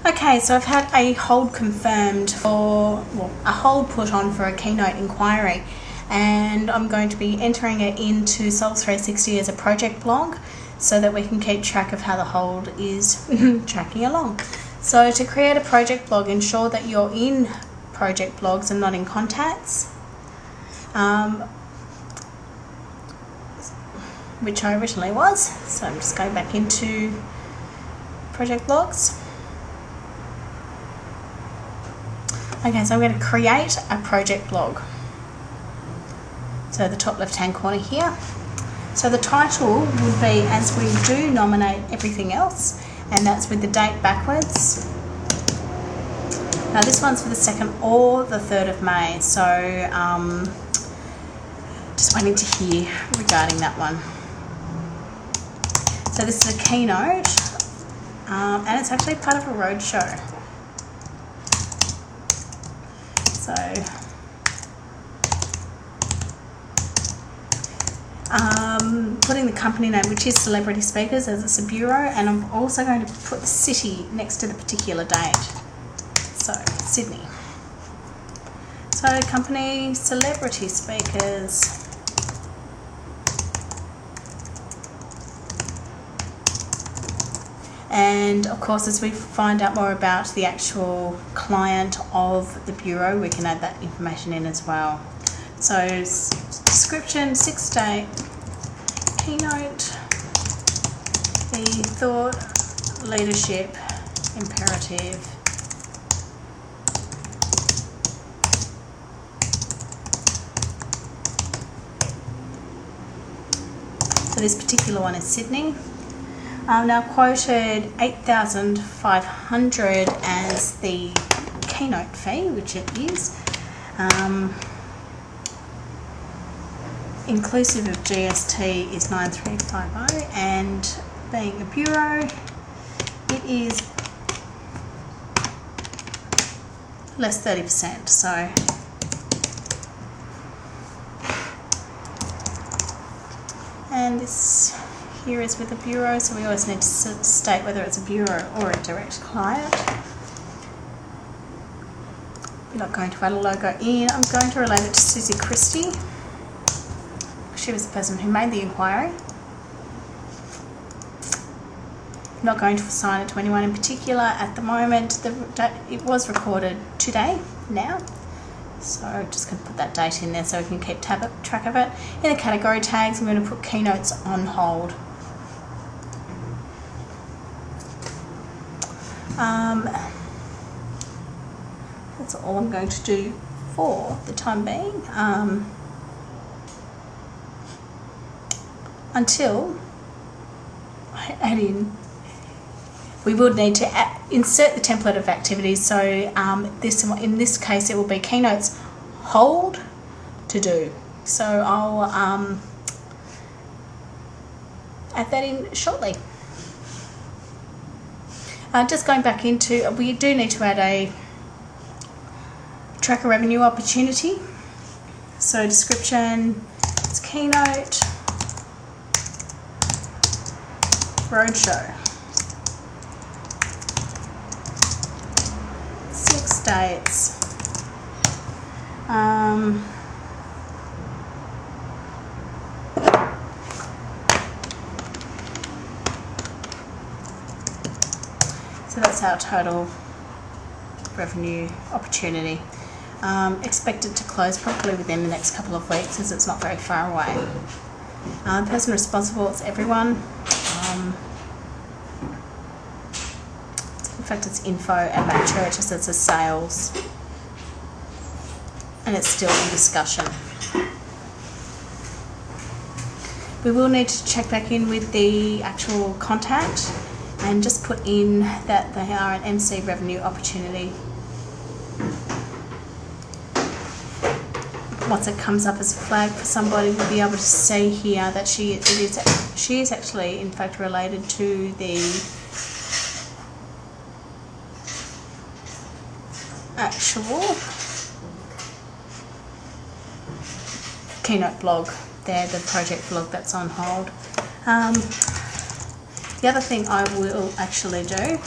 Okay, so I've had a hold confirmed for, well, a hold put on for a Keynote inquiry, and I'm going to be entering it into Souls 360 as a project blog so that we can keep track of how the hold is tracking along. So to create a project blog, ensure that you're in project blogs and not in contacts, which I originally was. So I'm just going back into project blogs. Okay, so I'm going to create a project blog. So the top left hand corner here. So the title would be as we do nominate everything else, and that's with the date backwards. Now this one's for the 2nd or the 3rd of May, so just waiting to hear regarding that one. So this is a keynote, and it's actually part of a roadshow. So putting the company name, which is Celebrity Speakers, as it's a bureau, and I'm also going to put the city next to the particular date. So Sydney. So company Celebrity Speakers. And of course, as we find out more about the actual client of the bureau, we can add that information in as well. So description, 6-day keynote, the thought leadership imperative. So this particular one is Sydney. Now quoted 8,500 as the keynote fee, which it is. Inclusive of GST is 9350, and being a bureau, it is less 30%. So and this here is with a bureau, so we always need to state whether it's a bureau or a direct client. We're not going to add a logo in. I'm going to relate it to Susie Christie. She was the person who made the inquiry. I'm not going to assign it to anyone in particular at the moment. It was recorded today, now. So I'm just going to put that date in there so we can keep track of it. In the category tags, I'm going to put keynotes on hold. That's all I'm going to do for the time being. Until I add in, we would need to insert the template of activities. So in this case, it will be keynotes hold to do. So I'll add that in shortly. Just going back into, we do need to add a tracker revenue opportunity. So description, it's keynote, roadshow, 6 dates, so that's our total revenue opportunity. Expected to close probably within the next couple of weeks, as it's not very far away. Person responsible, it's everyone. In fact, it's info at that church, as it's a sales, and it's still in discussion. We will need to check back in with the actual contact and just put in that they are an MC revenue opportunity. Once it comes up as a flag for somebody, we'll be able to see here that she is actually in fact related to the actual Keynote blog there, the project blog that's on hold. The other thing I will actually do